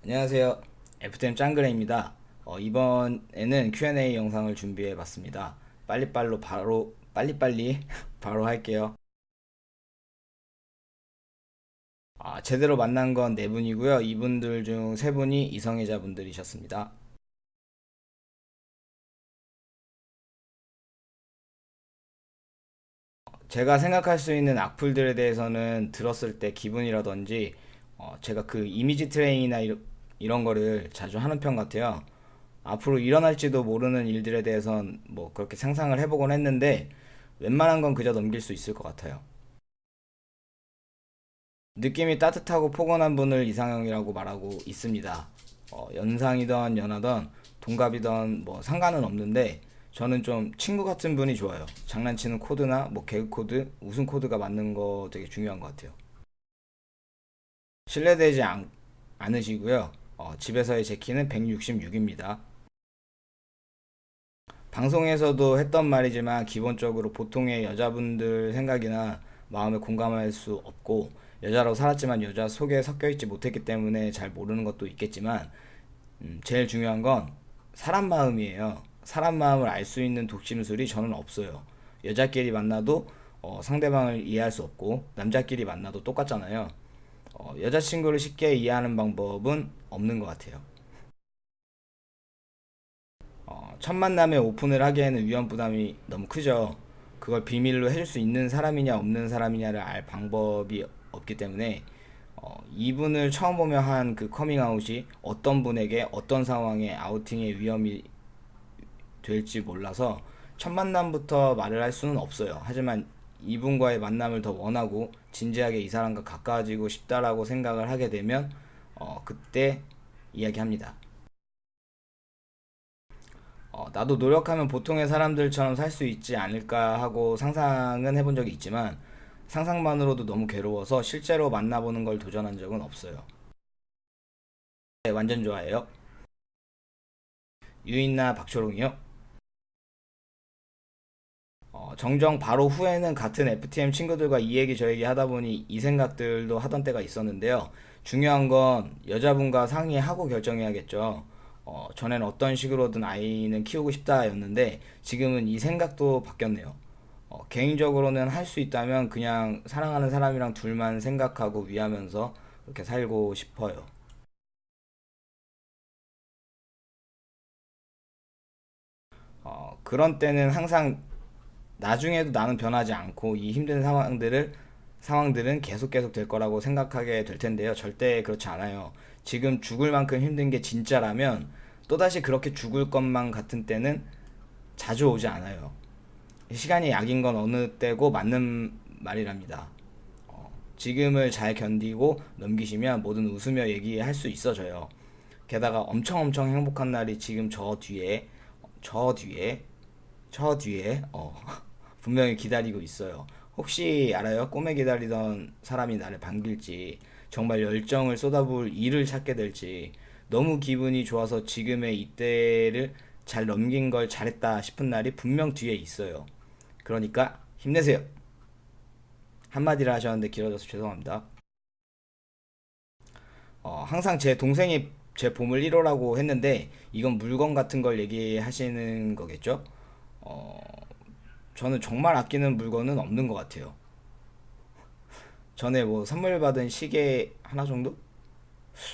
안녕하세요. FTM 짱그레입니다. 이번에는 Q&A 영상을 준비해 봤습니다. 빨리빨리 바로 할게요. 제대로 만난 건 네 분이고요. 이분들 중 세 분이 이성애자분들이셨습니다. 제가 생각할 수 있는 악플들에 대해서는 들었을 때 기분이라든지 제가 그 이미지 트레이닝이나 이런 거를 자주 하는 편 같아요. 앞으로 일어날지도 모르는 일들에 대해선 뭐 그렇게 상상을 해보곤 했는데 웬만한 건 그저 넘길 수 있을 것 같아요. 느낌이 따뜻하고 포근한 분을 이상형이라고 말하고 있습니다. 연상이던 연하던 동갑이던 뭐 상관은 없는데 저는 좀 친구 같은 분이 좋아요. 장난치는 코드나 뭐 개그 코드, 웃음 코드가 맞는 거 되게 중요한 것 같아요. 실례되지 않으시고요. 집에서의 제 키는 166입니다. 방송에서도 했던 말이지만 기본적으로 보통의 여자분들 생각이나 마음에 공감할 수 없고 여자로 살았지만 여자 속에 섞여 있지 못했기 때문에 잘 모르는 것도 있겠지만 제일 중요한 건 사람 마음이에요. 사람 마음을 알 수 있는 독심술이 저는 없어요. 여자끼리 만나도 상대방을 이해할 수 없고 남자끼리 만나도 똑같잖아요. 여자친구를 쉽게 이해하는 방법은 없는 것 같아요. 첫 만남에 오픈을 하기에는 위험 부담이 너무 크죠. 그걸 비밀로 해줄 수 있는 사람이냐 없는 사람이냐를 알 방법이 없기 때문에 이분을 처음 보며 한 그 커밍아웃이 어떤 분에게 어떤 상황에 아우팅의 위험이 될지 몰라서 첫 만남부터 말을 할 수는 없어요. 하지만 이분과의 만남을 더 원하고 진지하게 이 사람과 가까워지고 싶다라고 생각을 하게 되면 그때 이야기합니다. 나도 노력하면 보통의 사람들처럼 살 수 있지 않을까 하고 상상은 해본 적이 있지만 상상만으로도 너무 괴로워서 실제로 만나보는 걸 도전한 적은 없어요. 네, 완전 좋아해요. 유인나 박초롱이요? 정정 바로 후에는 같은 FTM 친구들과 이 얘기 저 얘기 하다 보니 이 생각들도 하던 때가 있었는데요. 중요한 건 여자분과 상의하고 결정해야겠죠. 전에는 어떤 식으로든 아이는 키우고 싶다였는데 지금은 이 생각도 바뀌었네요. 개인적으로는 할 수 있다면 그냥 사랑하는 사람이랑 둘만 생각하고 위하면서 그렇게 살고 싶어요. 그런 때는 항상 나중에도 나는 변하지 않고 이 힘든 상황들은 계속 될 거라고 생각하게 될 텐데요. 절대 그렇지 않아요. 지금 죽을 만큼 힘든 게 진짜라면 또다시 그렇게 죽을 것만 같은 때는 자주 오지 않아요. 시간이 약인 건 어느 때고 맞는 말이랍니다. 지금을 잘 견디고 넘기시면 뭐든 웃으며 얘기할 수 있어져요. 게다가 엄청 행복한 날이 지금 저 뒤에, 분명히 기다리고 있어요. 혹시 알아요? 꿈에 기다리던 사람이 나를 반길지, 정말 열정을 쏟아부을 일을 찾게 될지, 너무 기분이 좋아서 지금의 이때를 잘 넘긴 걸 잘했다 싶은 날이 분명 뒤에 있어요. 그러니까 힘내세요. 한마디를 하셨는데 길어져서 죄송합니다. 항상 제 동생이 제 보물 1호라고 했는데 이건 물건 같은 걸 얘기하시는 거겠죠? 어, 저는 정말 아끼는 물건은 없는 것 같아요. 전에 뭐 선물 받은 시계 하나 정도?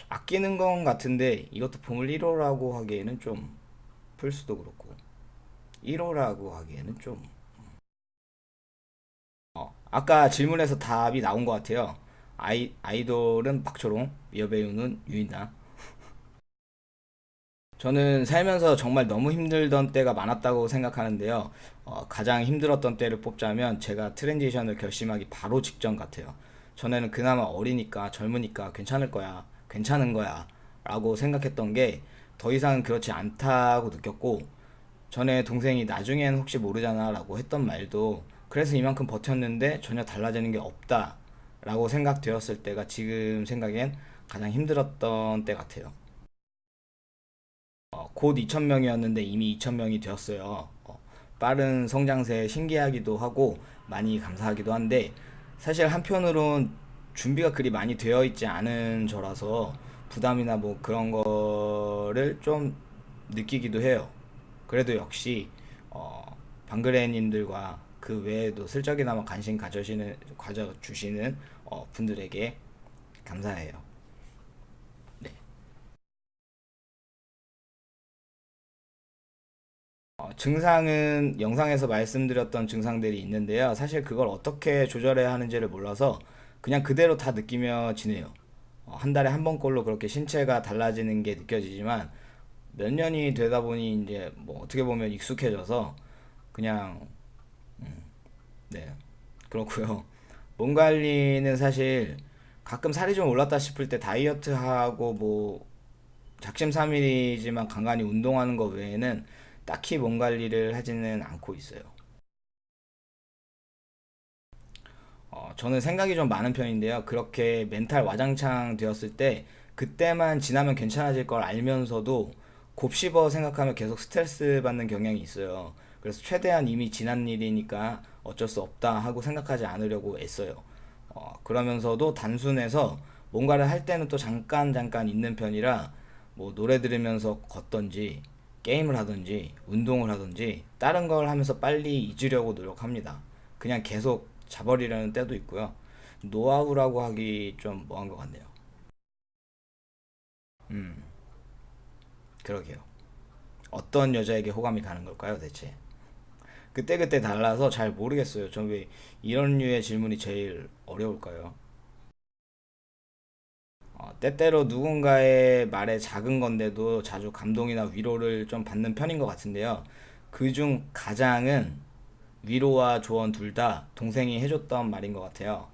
아끼는 건 같은데 이것도 보물 1호라고 하기에는 좀 플스도 그렇고 1호라고 하기에는 좀 아까 질문에서 답이 나온 것 같아요. 아이돌은 박초롱, 여배우는 유인나. 저는 살면서 정말 너무 힘들던 때가 많았다고 생각하는데요. 가장 힘들었던 때를 뽑자면 제가 트랜지션을 결심하기 바로 직전 같아요. 전에는 그나마 어리니까 젊으니까 괜찮은 거야 라고 생각했던 게 더 이상 그렇지 않다고 느꼈고 전에 동생이 나중엔 혹시 모르잖아 라고 했던 말도 그래서 이만큼 버텼는데 전혀 달라지는 게 없다 라고 생각되었을 때가 지금 생각엔 가장 힘들었던 때 같아요. 곧 2,000명이었는데 이미 2,000명이 되었어요. 빠른 성장세에 신기하기도 하고 많이 감사하기도 한데 사실 한편으론 준비가 그리 많이 되어 있지 않은 저라서 부담이나 뭐 그런 거를 좀 느끼기도 해요. 그래도 역시 방그레님들과 그 외에도 슬쩍이나마 관심 가져주시는 분들에게 감사해요. 네. 증상은 영상에서 말씀드렸던 증상들이 있는데요. 사실 그걸 어떻게 조절해야 하는지를 몰라서 그냥 그대로 다 느끼며 지내요. 한 달에 한 번꼴로 그렇게 신체가 달라지는 게 느껴지지만 몇 년이 되다 보니 이제 뭐 어떻게 보면 익숙해져서 그냥 네, 그렇고요. 몸 관리는 사실 가끔 살이 좀 올랐다 싶을 때 다이어트하고 뭐 작심삼일이지만 간간히 운동하는 거 외에는 딱히 몸 관리를 하지는 않고 있어요. 저는 생각이 좀 많은 편인데요. 그렇게 멘탈 와장창 되었을 때 그때만 지나면 괜찮아질 걸 알면서도 곱씹어 생각하면 계속 스트레스 받는 경향이 있어요. 그래서 최대한 이미 지난 일이니까 어쩔 수 없다 하고 생각하지 않으려고 애써요. 그러면서도 단순해서 뭔가를 할 때는 또 잠깐 잠깐 있는 편이라 뭐 노래 들으면서 걷던지 게임을 하든지 운동을 하든지 다른 걸 하면서 빨리 잊으려고 노력합니다. 그냥 계속 자버리려는 때도 있고요. 노하우라고 하기 좀 뭐한 것 같네요. 음, 그러게요. 어떤 여자에게 호감이 가는 걸까요, 대체? 그때그때 달라서 잘 모르겠어요. 전 왜 이런 류의 질문이 제일 어려울까요? 때때로 누군가의 말에 작은 건데도 자주 감동이나 위로를 좀 받는 편인 것 같은데요. 그중 가장은 위로와 조언 둘 다 동생이 해줬던 말인 것 같아요.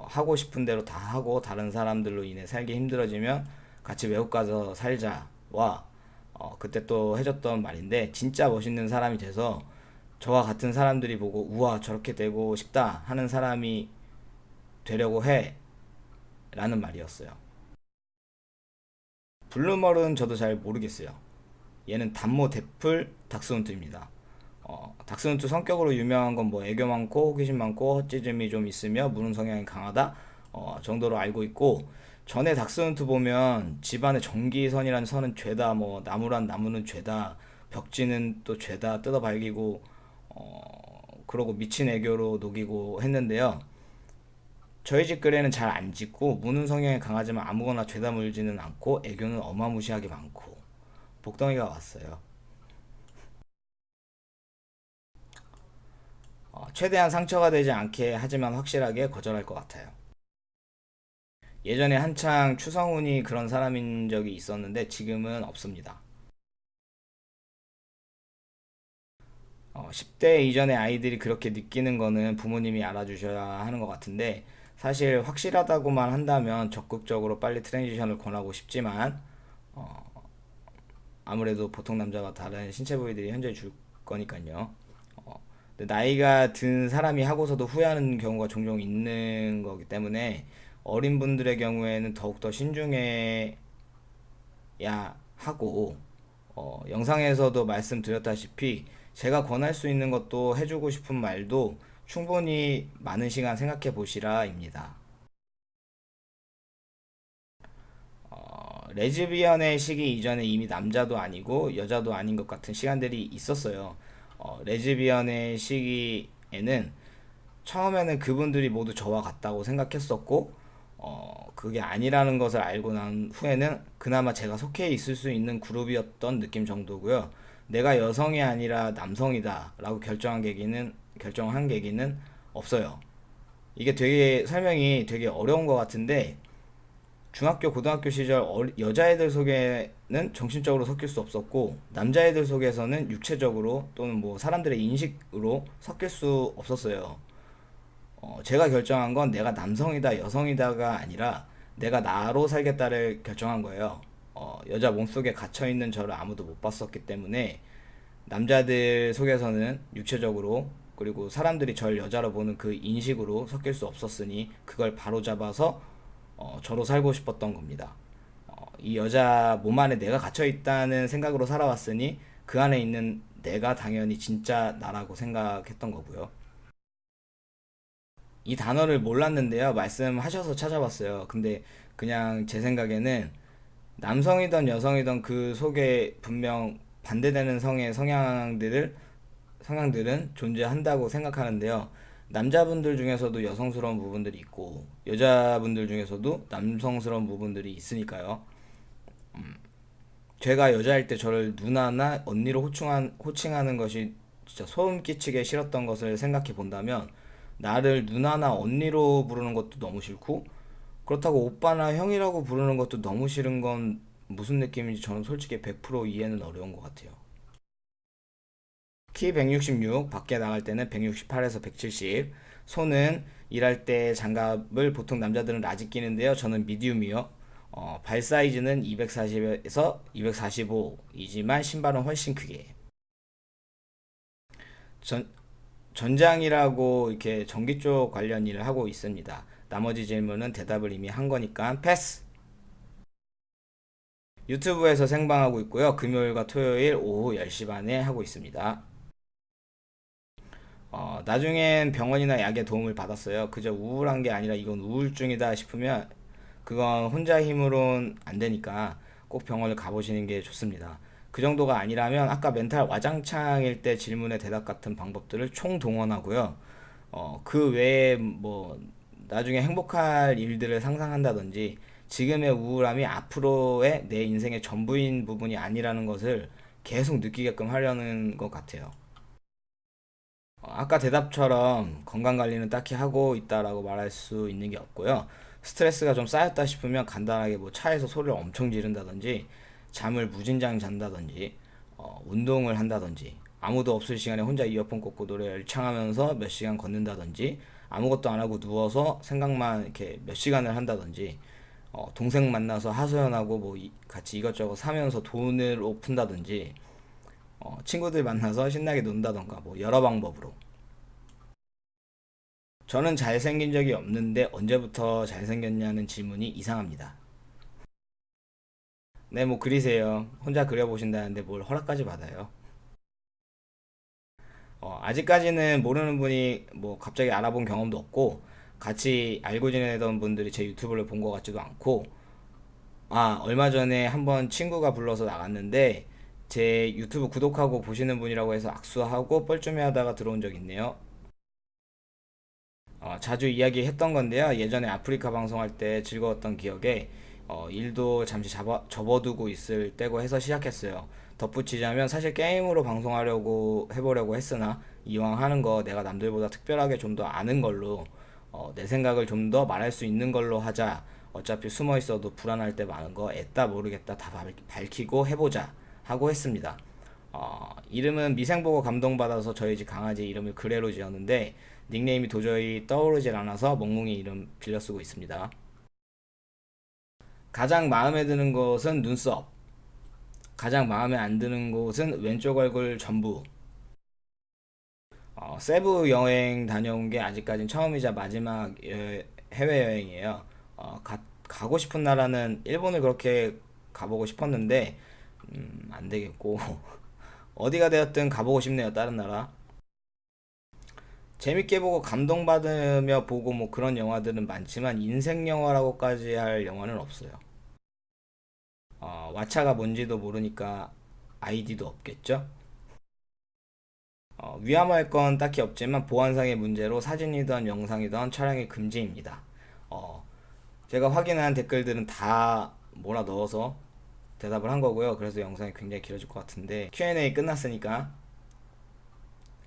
하고 싶은 대로 다 하고 다른 사람들로 인해 살기 힘들어지면 같이 외국 가서 살자와 그때 또 해줬던 말인데 진짜 멋있는 사람이 돼서 저와 같은 사람들이 보고 우와 저렇게 되고 싶다 하는 사람이 되려고 해 라는 말이었어요. 블루멀은 저도 잘 모르겠어요. 얘는 단모 대풀 닥스훈트입니다. 닥스훈트 성격으로 유명한 건 뭐 애교 많고 호기심 많고 헛짖음이 좀 있으며 무는 성향이 강하다 정도로 알고 있고 전에 닥스훈트 보면 집안에 전기선이라는 선은 죄다 뭐 나무란 나무는 죄다 벽지는 또 죄다 뜯어 발기고 그러고 미친 애교로 녹이고 했는데요. 저희 집 글에는 잘 안 짖고 무는 성향이 강하지만 아무거나 죄다 물지는 않고 애교는 어마무시하게 많고 복덩이가 왔어요. 최대한 상처가 되지 않게 하지만 확실하게 거절할 것 같아요. 예전에 한창 추성훈이 그런 사람인 적이 있었는데 지금은 없습니다. 10대 이전의 아이들이 그렇게 느끼는 거는 부모님이 알아주셔야 하는 것 같은데 사실 확실하다고만 한다면 적극적으로 빨리 트랜지션을 권하고 싶지만 아무래도 보통 남자와 다른 신체 부위들이 현저히 줄 거니까요. 근데 나이가 든 사람이 하고서도 후회하는 경우가 종종 있는 거기 때문에 어린 분들의 경우에는 더욱더 신중해야 하고 영상에서도 말씀드렸다시피 제가 권할 수 있는 것도 해주고 싶은 말도 충분히 많은 시간 생각해 보시라입니다. 레즈비언의 시기 이전에 이미 남자도 아니고 여자도 아닌 것 같은 시간들이 있었어요. 레즈비언의 시기에는 처음에는 그분들이 모두 저와 같다고 생각했었고, 그게 아니라는 것을 알고 난 후에는 그나마 제가 속해 있을 수 있는 그룹이었던 느낌 정도고요. 내가 여성이 아니라 남성이다 라고 결정한 계기는 없어요. 이게 되게 설명이 되게 어려운 것 같은데, 중학교, 고등학교 시절 여자애들 속에는 정신적으로 섞일 수 없었고, 남자애들 속에서는 육체적으로 또는 뭐 사람들의 인식으로 섞일 수 없었어요. 제가 결정한 건 내가 남성이다, 여성이다가 아니라 내가 나로 살겠다를 결정한 거예요. 여자 몸속에 갇혀있는 저를 아무도 못 봤었기 때문에 남자들 속에서는 육체적으로 그리고 사람들이 절 여자로 보는 그 인식으로 섞일 수 없었으니 그걸 바로잡아서 저로 살고 싶었던 겁니다. 이 여자 몸 안에 내가 갇혀 있다는 생각으로 살아왔으니 그 안에 있는 내가 당연히 진짜 나라고 생각했던 거고요. 이 단어를 몰랐는데요. 말씀하셔서 찾아봤어요. 근데 그냥 제 생각에는 남성이든 여성이든 그 속에 분명 반대되는 성의 성향들은 존재한다고 생각하는데요. 남자분들 중에서도 여성스러운 부분들이 있고 여자분들 중에서도 남성스러운 부분들이 있으니까요. 제가 여자일 때 저를 누나나 언니로 호칭하는 것이 진짜 소름 끼치게 싫었던 것을 생각해 본다면 나를 누나나 언니로 부르는 것도 너무 싫고 그렇다고 오빠나 형이라고 부르는 것도 너무 싫은 건 무슨 느낌인지 저는 솔직히 100% 이해는 어려운 것 같아요. 키 166, 밖에 나갈 때는 168에서 170. 손은 일할 때 장갑을 보통 남자들은 라지 끼는데요. 저는 미디움이요. 발 사이즈는 240에서 245이지만 신발은 훨씬 크게. 전, 전장이라고 이렇게 전기 쪽 관련 일을 하고 있습니다. 나머지 질문은 대답을 이미 한 거니까 패스! 유튜브에서 생방하고 있고요. 금요일과 토요일 오후 10시 반에 하고 있습니다. 나중엔 병원이나 약의 도움을 받았어요. 그저 우울한 게 아니라 이건 우울증이다 싶으면 그건 혼자 힘으론 안 되니까 꼭 병원을 가보시는 게 좋습니다. 그 정도가 아니라면 아까 멘탈 와장창일 때 질문에 대답 같은 방법들을 총동원하고요. 그 외에 뭐 나중에 행복할 일들을 상상한다든지 지금의 우울함이 앞으로의 내 인생의 전부인 부분이 아니라는 것을 계속 느끼게끔 하려는 것 같아요. 아까 대답처럼 건강관리는 딱히 하고 있다라고 말할 수 있는 게 없고요. 스트레스가 좀 쌓였다 싶으면 간단하게 뭐 차에서 소리를 엄청 지른다든지 잠을 무진장 잔다든지 운동을 한다든지 아무도 없을 시간에 혼자 이어폰 꽂고 노래 열창하면서 몇 시간 걷는다든지 아무것도 안 하고 누워서 생각만 이렇게 몇 시간을 한다든지 동생 만나서 하소연하고 뭐 같이 이것저것 사면서 돈을 푼다든지 친구들 만나서 신나게 논다던가 뭐 여러 방법으로. 저는 잘생긴 적이 없는데 언제부터 잘생겼냐는 질문이 이상합니다. 네, 뭐 그리세요. 혼자 그려보신다는데 뭘 허락까지 받아요. 아직까지는 모르는 분이 뭐 갑자기 알아본 경험도 없고 같이 알고 지내던 분들이 제 유튜브를 본 것 같지도 않고 얼마 전에 한번 친구가 불러서 나갔는데 제 유튜브 구독하고 보시는 분이라고 해서 악수하고 뻘쭘해 하다가 들어온 적 있네요. 자주 이야기했던 건데요. 예전에 아프리카 방송할 때 즐거웠던 기억에 일도 잠시 접어두고 있을 때고 해서 시작했어요. 덧붙이자면 사실 게임으로 방송하려고 해보려고 했으나 이왕 하는 거 내가 남들보다 특별하게 좀 더 아는 걸로 내 생각을 좀 더 말할 수 있는 걸로 하자. 어차피 숨어 있어도 불안할 때 많은 거 애따 모르겠다 다 밝히고 해보자 하고 했습니다. 이름은 미생 보고 감동받아서 저희 집 강아지 이름을 그래로 지었는데 닉네임이 도저히 떠오르질 않아서 멍뭉이 이름 빌려 쓰고 있습니다. 가장 마음에 드는 곳은 눈썹, 가장 마음에 안 드는 곳은 왼쪽 얼굴 전부. 세부 여행 다녀온 게 아직까진 처음이자 마지막 해외여행이에요. 가고 싶은 나라는 일본을 그렇게 가보고 싶었는데 안 되겠고 어디가 되었든 가보고 싶네요. 다른 나라. 재밌게 보고 감동받으며 보고 뭐 그런 영화들은 많지만 인생 영화라고까지 할 영화는 없어요. 왓챠가 뭔지도 모르니까 아이디도 없겠죠? 위험할 건 딱히 없지만 보안상의 문제로 사진이든 영상이든 촬영이 금지입니다. 어, 제가 확인한 댓글들은 다 몰아 넣어서 대답을 한 거고요. 그래서 영상이 굉장히 길어질 것 같은데 Q&A 끝났으니까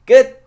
끝!